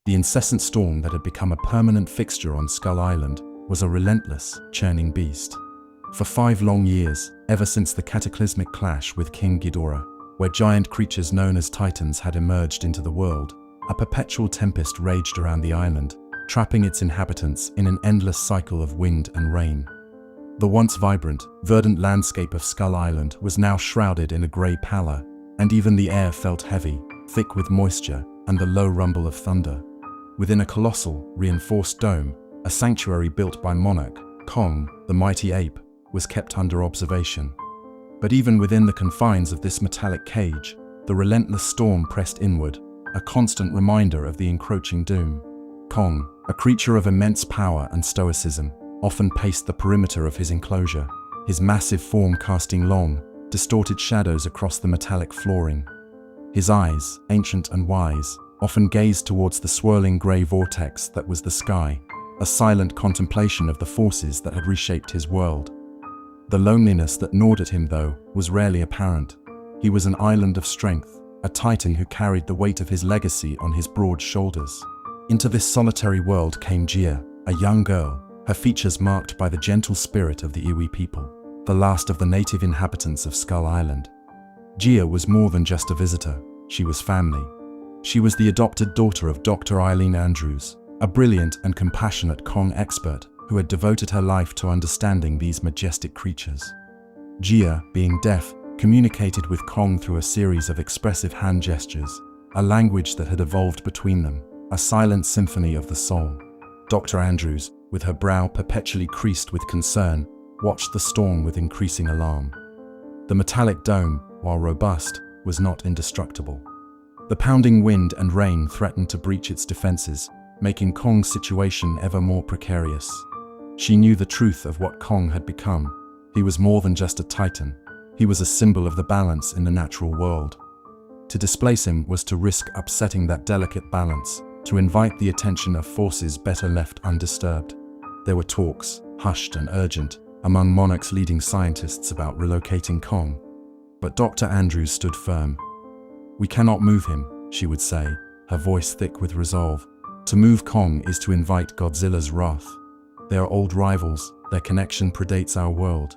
The incessant storm that had become a permanent fixture on Skull Island was a relentless, churning beast. For 5 long years, ever since the cataclysmic clash with King Ghidorah, where giant creatures known as Titans had emerged into the world, a perpetual tempest raged around the island, trapping its inhabitants in an endless cycle of wind and rain. The once vibrant, verdant landscape of Skull Island was now shrouded in a grey pallor, and even the air felt heavy, thick with moisture and the low rumble of thunder. Within a colossal, reinforced dome, a sanctuary built by monarch Kong, the mighty ape, was kept under observation. But even within the confines of this metallic cage, the relentless storm pressed inward, a constant reminder of the encroaching doom. Kong, a creature of immense power and stoicism, often paced the perimeter of his enclosure, his massive form casting long, distorted shadows across the metallic flooring. His eyes, ancient and wise, often gazed towards the swirling grey vortex that was the sky, a silent contemplation of the forces that had reshaped his world. The loneliness that gnawed at him, though, was rarely apparent. He was an island of strength, a titan who carried the weight of his legacy on his broad shoulders. Into this solitary world came Jia, a young girl, her features marked by the gentle spirit of the Iwi people, the last of the native inhabitants of Skull Island. Jia was more than just a visitor, she was family. She was the adopted daughter of Dr. Eileen Andrews, a brilliant and compassionate Kong expert who had devoted her life to understanding these majestic creatures. Jia, being deaf, communicated with Kong through a series of expressive hand gestures, a language that had evolved between them, a silent symphony of the soul. Dr. Andrews, with her brow perpetually creased with concern, watched the storm with increasing alarm. The metallic dome, while robust, was not indestructible. The pounding wind and rain threatened to breach its defenses, making Kong's situation ever more precarious. She knew the truth of what Kong had become. He was more than just a titan. He was a symbol of the balance in the natural world. To displace him was to risk upsetting that delicate balance, to invite the attention of forces better left undisturbed. There were talks, hushed and urgent, among Monarch's leading scientists about relocating Kong. But Dr. Andrews stood firm. "We cannot move him," she would say, her voice thick with resolve. "To move Kong is to invite Godzilla's wrath. They are old rivals, their connection predates our world."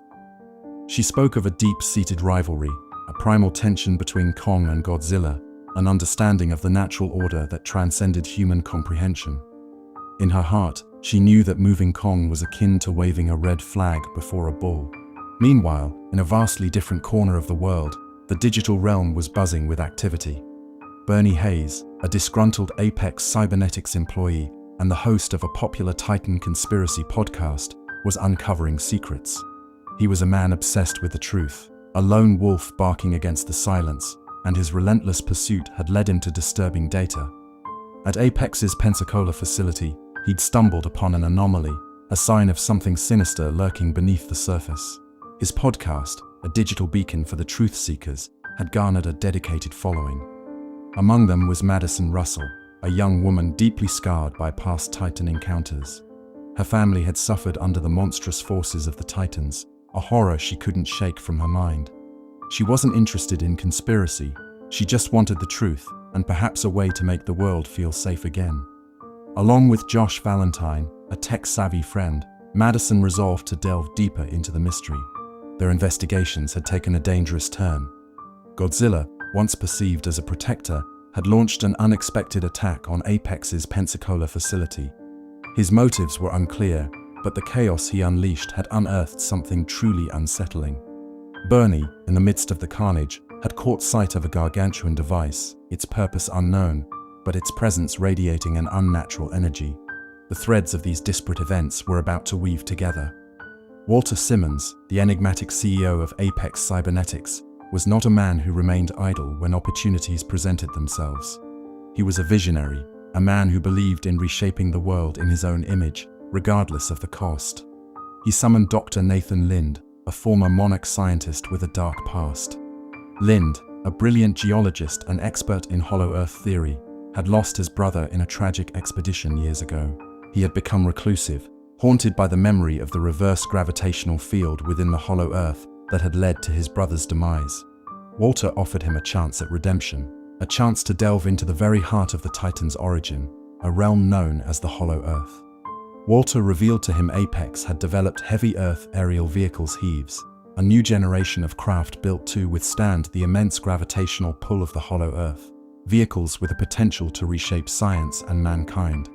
She spoke of a deep-seated rivalry, a primal tension between Kong and Godzilla, an understanding of the natural order that transcended human comprehension. In her heart, she knew that moving Kong was akin to waving a red flag before a bull. Meanwhile, in a vastly different corner of the world, the digital realm was buzzing with activity. Bernie Hayes, a disgruntled Apex Cybernetics employee and the host of a popular Titan conspiracy podcast, was uncovering secrets. He was a man obsessed with the truth, a lone wolf barking against the silence, and his relentless pursuit had led him to disturbing data. At Apex's Pensacola facility, he'd stumbled upon an anomaly, a sign of something sinister lurking beneath the surface. His podcast, a digital beacon for the truth seekers, had garnered a dedicated following. Among them was Madison Russell, a young woman deeply scarred by past Titan encounters. Her family had suffered under the monstrous forces of the Titans, a horror she couldn't shake from her mind. She wasn't interested in conspiracy, she just wanted the truth, and perhaps a way to make the world feel safe again. Along with Josh Valentine, a tech-savvy friend, Madison resolved to delve deeper into the mystery. Their investigations had taken a dangerous turn. Godzilla, once perceived as a protector, had launched an unexpected attack on Apex's Pensacola facility. His motives were unclear, but the chaos he unleashed had unearthed something truly unsettling. Bernie, in the midst of the carnage, had caught sight of a gargantuan device, its purpose unknown, but its presence radiating an unnatural energy. The threads of these disparate events were about to weave together. Walter Simmons, the enigmatic CEO of Apex Cybernetics, was not a man who remained idle when opportunities presented themselves. He was a visionary, a man who believed in reshaping the world in his own image, regardless of the cost. He summoned Dr. Nathan Lind, a former Monarch scientist with a dark past. Lind, a brilliant geologist and expert in hollow earth theory, had lost his brother in a tragic expedition years ago. He had become reclusive, haunted by the memory of the reverse gravitational field within the hollow earth that had led to his brother's demise. Walter offered him a chance at redemption, a chance to delve into the very heart of the Titan's origin. a realm known as the Hollow Earth. Walter revealed to him Apex had developed heavy Earth aerial vehicles heaves, a new generation of craft built to withstand the immense gravitational pull of the Hollow Earth, vehicles with the potential to reshape science and mankind.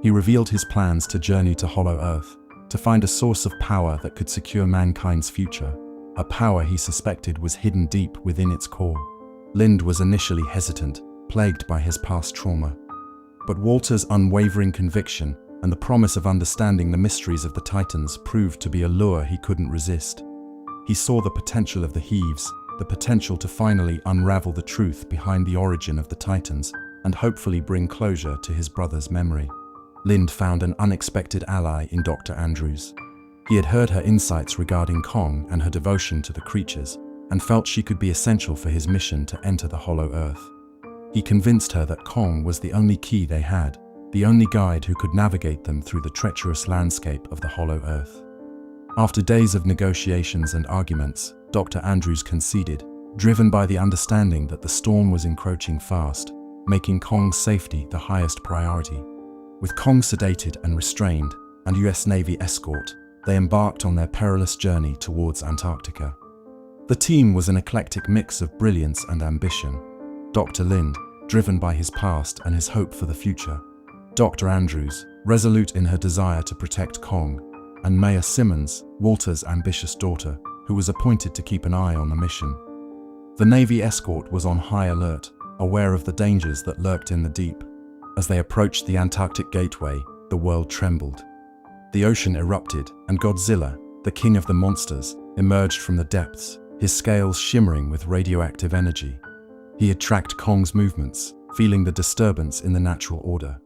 He revealed his plans to journey to Hollow Earth, to find a source of power that could secure mankind's future, a power he suspected was hidden deep within its core. Lind was initially hesitant, plagued by his past trauma. But Walter's unwavering conviction and the promise of understanding the mysteries of the Titans proved to be a lure he couldn't resist. He saw the potential of the heaves, the potential to finally unravel the truth behind the origin of the Titans, and hopefully bring closure to his brother's memory. Lind found an unexpected ally in Dr. Andrews. He had heard her insights regarding Kong and her devotion to the creatures, and felt she could be essential for his mission to enter the Hollow Earth. He convinced her that Kong was the only key they had, the only guide who could navigate them through the treacherous landscape of the Hollow Earth. After days of negotiations and arguments, Dr. Andrews conceded, driven by the understanding that the storm was encroaching fast, making Kong's safety the highest priority. With Kong sedated and restrained, and US Navy escort, they embarked on their perilous journey towards Antarctica. The team was an eclectic mix of brilliance and ambition. Dr. Lind, driven by his past and his hope for the future. Dr. Andrews, resolute in her desire to protect Kong. And Maya Simmons, Walter's ambitious daughter, who was appointed to keep an eye on the mission. The Navy escort was on high alert, aware of the dangers that lurked in the deep. As they approached the Antarctic gateway, the world trembled. The ocean erupted, and Godzilla, the king of the monsters, emerged from the depths, his scales shimmering with radioactive energy. He had tracked Kong's movements, feeling the disturbance in the natural order.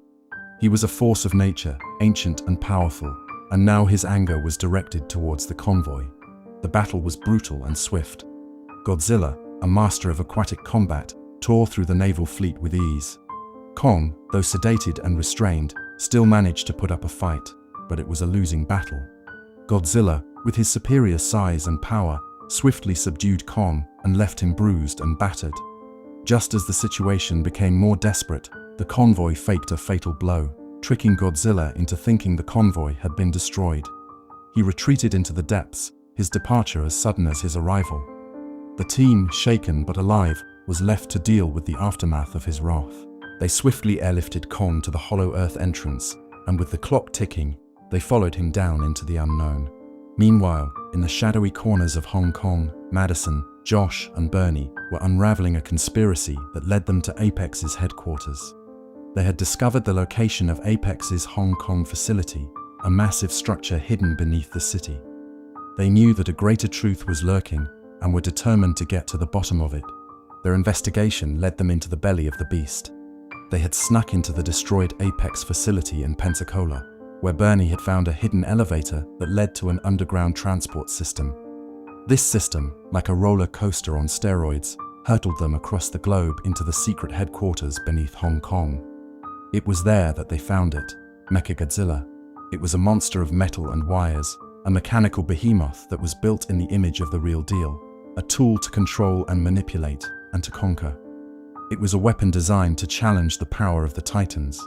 He was a force of nature, ancient and powerful, and now his anger was directed towards the convoy. The battle was brutal and swift. Godzilla, a master of aquatic combat, tore through the naval fleet with ease. Kong, though sedated and restrained, still managed to put up a fight, but it was a losing battle. Godzilla, with his superior size and power, swiftly subdued Kong and left him bruised and battered. Just as the situation became more desperate, the convoy faked a fatal blow, tricking Godzilla into thinking the convoy had been destroyed. He retreated into the depths, his departure as sudden as his arrival. The team, shaken but alive, was left to deal with the aftermath of his wrath. They swiftly airlifted Kong to the Hollow Earth entrance, and with the clock ticking, they followed him down into the unknown. Meanwhile, in the shadowy corners of Hong Kong, Madison, Josh, and Bernie were unraveling a conspiracy that led them to Apex's headquarters. They had discovered the location of Apex's Hong Kong facility, a massive structure hidden beneath the city. They knew that a greater truth was lurking and were determined to get to the bottom of it. Their investigation led them into the belly of the beast. They had snuck into the destroyed Apex facility in Pensacola, where Bernie had found a hidden elevator that led to an underground transport system. This system, like a roller coaster on steroids, hurtled them across the globe into the secret headquarters beneath Hong Kong. It was there that they found it, Mechagodzilla. It was a monster of metal and wires, a mechanical behemoth that was built in the image of the real deal, a tool to control and manipulate, and to conquer. It was a weapon designed to challenge the power of the Titans.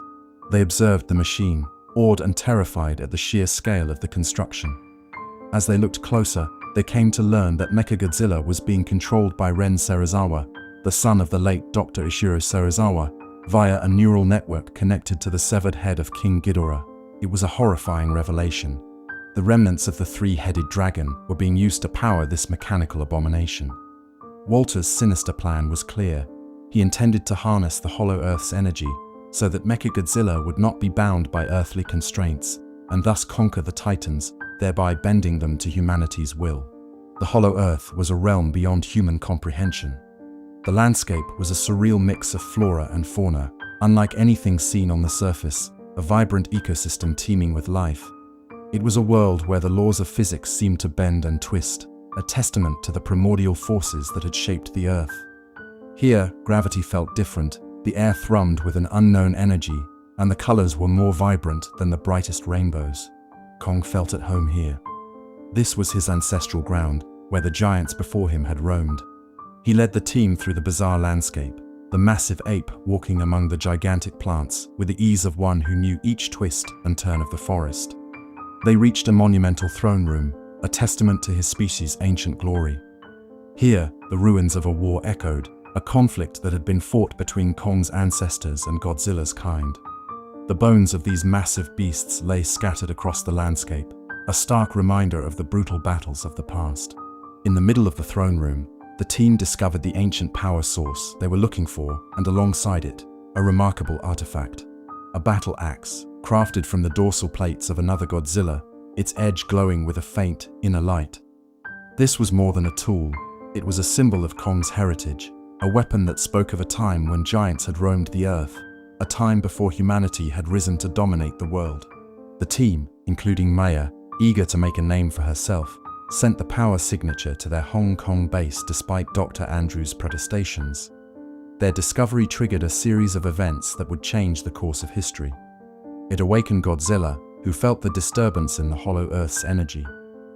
They observed the machine, awed and terrified at the sheer scale of the construction. As they looked closer, they came to learn that Mechagodzilla was being controlled by Ren Serizawa, the son of the late Dr. Ishiro Serizawa, via a neural network connected to the severed head of King Ghidorah. It was a horrifying revelation. The remnants of the three-headed dragon were being used to power this mechanical abomination. Walter's sinister plan was clear. He intended to harness the Hollow Earth's energy so that Mechagodzilla would not be bound by earthly constraints, and thus conquer the Titans, thereby bending them to humanity's will. The Hollow Earth was a realm beyond human comprehension. The landscape was a surreal mix of flora and fauna, unlike anything seen on the surface, a vibrant ecosystem teeming with life. It was a world where the laws of physics seemed to bend and twist, a testament to the primordial forces that had shaped the Earth. Here, gravity felt different, the air thrummed with an unknown energy, and the colors were more vibrant than the brightest rainbows. Kong felt at home here. This was his ancestral ground, where the giants before him had roamed. He led the team through the bizarre landscape, the the massive ape walking among the gigantic plants with the ease of one who knew each twist and turn of the forest. They reached a monumental throne room, a testament to his species' ancient glory. Here, the ruins of a war echoed, a conflict that had been fought between Kong's ancestors and Godzilla's kind. The bones of these massive beasts lay scattered across the landscape, a stark reminder of the brutal battles of the past. In the middle of the throne room, the team discovered the ancient power source they were looking for, and alongside it, a remarkable artifact. A battle axe, crafted from the dorsal plates of another Godzilla, its edge glowing with a faint, inner light. This was more than a tool. It was a symbol of Kong's heritage, a weapon that spoke of a time when giants had roamed the earth, a time before humanity had risen to dominate the world. The team, including Maya, eager to make a name for herself, sent the power signature to their Hong Kong base despite Dr. Andrews' protestations. Their discovery triggered a series of events that would change the course of history. It awakened Godzilla, who felt the disturbance in the hollow Earth's energy.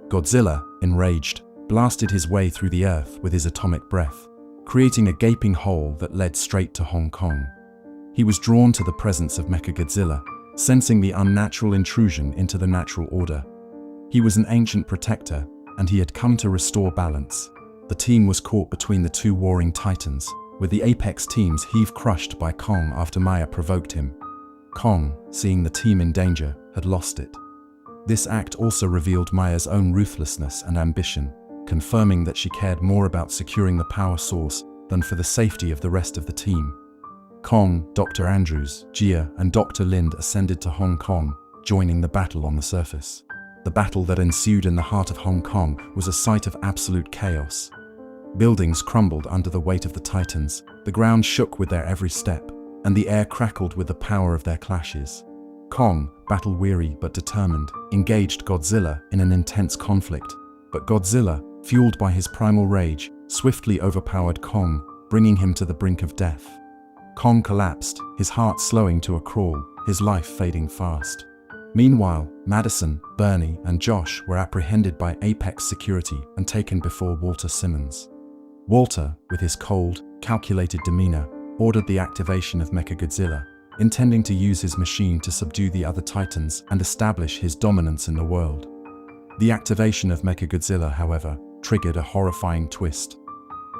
Godzilla, enraged, blasted his way through the Earth with his atomic breath, creating a gaping hole that led straight to Hong Kong. He was drawn to the presence of Mechagodzilla, sensing the unnatural intrusion into the natural order. He was an ancient protector, and he had come to restore balance. The team was caught between the two warring titans, with the apex teams crushed by Kong after Maya provoked him. Kong, seeing the team in danger, had lost it. This act also revealed Maya's own ruthlessness and ambition, confirming that she cared more about securing the power source than for the safety of the rest of the team. Kong, Dr. Andrews, Jia, and Dr. Lind ascended to Hong Kong, joining the battle on the surface. The battle that ensued in the heart of Hong Kong was a sight of absolute chaos. Buildings crumbled under the weight of the titans, the ground shook with their every step, and the air crackled with the power of their clashes. Kong, battle-weary but determined, engaged Godzilla in an intense conflict, but Godzilla, fueled by his primal rage, swiftly overpowered Kong, bringing him to the brink of death. Kong collapsed, his heart slowing to a crawl, his life fading fast. Meanwhile, Madison, Bernie, and Josh were apprehended by Apex Security and taken before Walter Simmons. Walter, with his cold, calculated demeanor, ordered the activation of Mechagodzilla, intending to use his machine to subdue the other Titans and establish his dominance in the world. The activation of Mechagodzilla, however, triggered a horrifying twist.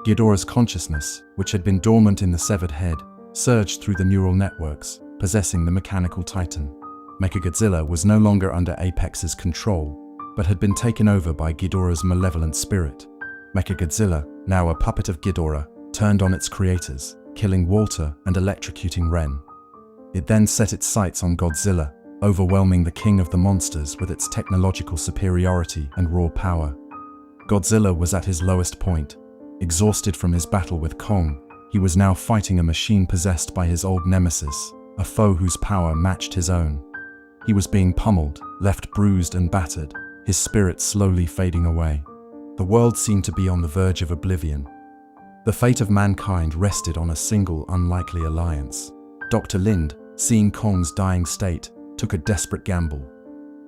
Ghidorah's consciousness, which had been dormant in the severed head, surged through the neural networks, possessing the mechanical Titan. Mechagodzilla was no longer under Apex's control, but had been taken over by Ghidorah's malevolent spirit. Mechagodzilla, now a puppet of Ghidorah, turned on its creators, killing Walter and electrocuting Ren. It then set its sights on Godzilla, overwhelming the king of the monsters with its technological superiority and raw power. Godzilla was at his lowest point. Exhausted from his battle with Kong, he was now fighting a machine possessed by his old nemesis, a foe whose power matched his own. He was being pummeled, left bruised and battered, his spirit slowly fading away. The world seemed to be on the verge of oblivion. The fate of mankind rested on a single unlikely alliance. Dr. Lind, seeing Kong's dying state, took a desperate gamble.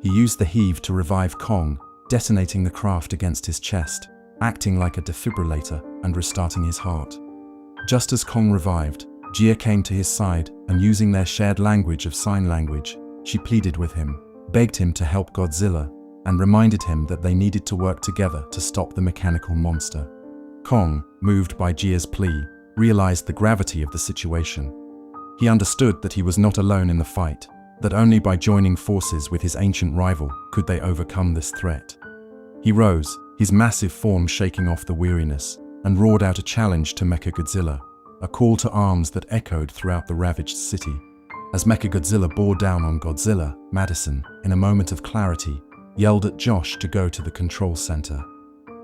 He used the heave to revive Kong, detonating the craft against his chest, acting like a defibrillator and restarting his heart. Just as Kong revived, Jia came to his side, and using their shared language of sign language, she pleaded with him, begged him to help Godzilla, and reminded him that they needed to work together to stop the mechanical monster. Kong, moved by Jia's plea, realized the gravity of the situation. He understood that he was not alone in the fight, that only by joining forces with his ancient rival could they overcome this threat. He rose, his massive form shaking off the weariness, and roared out a challenge to Mechagodzilla, a call to arms that echoed throughout the ravaged city. As Mechagodzilla bore down on Godzilla, Madison, in a moment of clarity, yelled at Josh to go to the control center.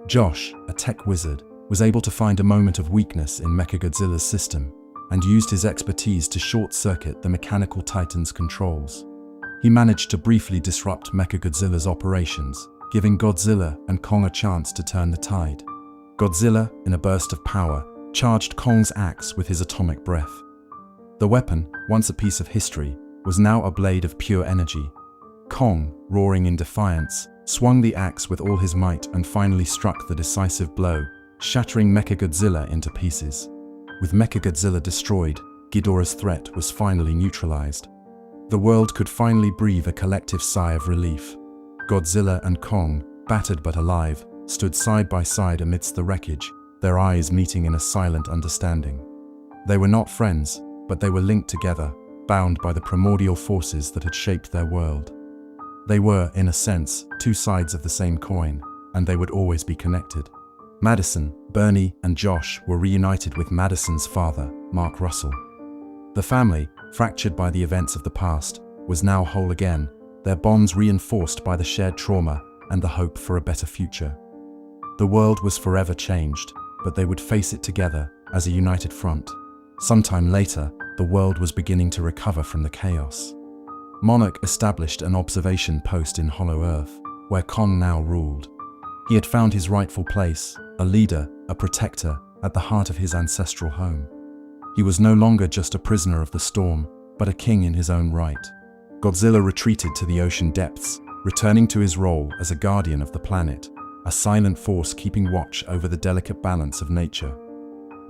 Josh, a tech wizard, was able to find a moment of weakness in Mechagodzilla's system and used his expertise to short-circuit the mechanical Titan's controls. He managed to briefly disrupt Mechagodzilla's operations, giving Godzilla and Kong a chance to turn the tide. Godzilla, in a burst of power, charged Kong's axe with his atomic breath. The weapon, once a piece of history, was now a blade of pure energy. Kong, roaring in defiance, swung the axe with all his might and finally struck the decisive blow, shattering Mechagodzilla into pieces. With Mechagodzilla destroyed, Ghidorah's threat was finally neutralized. The world could finally breathe a collective sigh of relief. Godzilla and Kong, battered but alive, stood side by side amidst the wreckage, their eyes meeting in a silent understanding. They were not friends, but they were linked together, bound by the primordial forces that had shaped their world. They were, in a sense, two sides of the same coin, and they would always be connected. Madison, Bernie, and Josh were reunited with Madison's father, Mark Russell. The family, fractured by the events of the past, was now whole again, their bonds reinforced by the shared trauma and the hope for a better future. The world was forever changed, but they would face it together as a united front. Sometime later, the world was beginning to recover from the chaos. Monarch established an observation post in Hollow Earth, where Kong now ruled. He had found his rightful place, a leader, a protector, at the heart of his ancestral home. He was no longer just a prisoner of the storm, but a king in his own right. Godzilla retreated to the ocean depths, returning to his role as a guardian of the planet, a silent force keeping watch over the delicate balance of nature.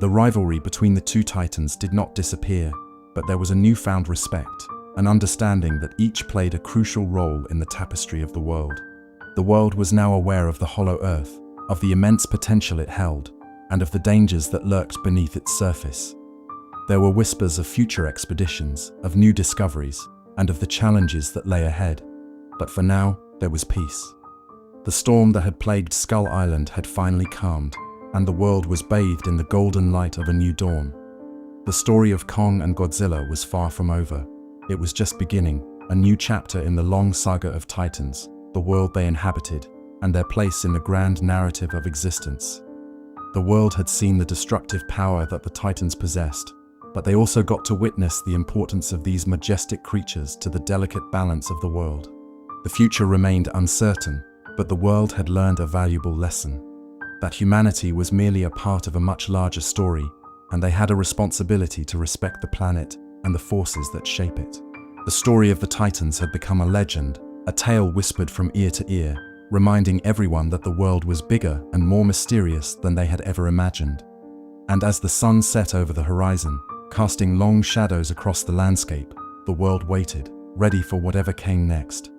The rivalry between the two titans did not disappear, but there was a newfound respect, an understanding that each played a crucial role in the tapestry of the world. The world was now aware of the Hollow Earth, of the immense potential it held, and of the dangers that lurked beneath its surface. There were whispers of future expeditions, of new discoveries, and of the challenges that lay ahead. But for now, there was peace. The storm that had plagued Skull Island had finally calmed, and the world was bathed in the golden light of a new dawn. The story of Kong and Godzilla was far from over. It was just beginning, a new chapter in the long saga of Titans, the world they inhabited, and their place in the grand narrative of existence. The world had seen the destructive power that the Titans possessed, but they also got to witness the importance of these majestic creatures to the delicate balance of the world. The future remained uncertain, but the world had learned a valuable lesson: that humanity was merely a part of a much larger story, and they had a responsibility to respect the planet and the forces that shape it. The story of the Titans had become a legend, a tale whispered from ear to ear, reminding everyone that the world was bigger and more mysterious than they had ever imagined. And as the sun set over the horizon, casting long shadows across the landscape, the world waited, ready for whatever came next.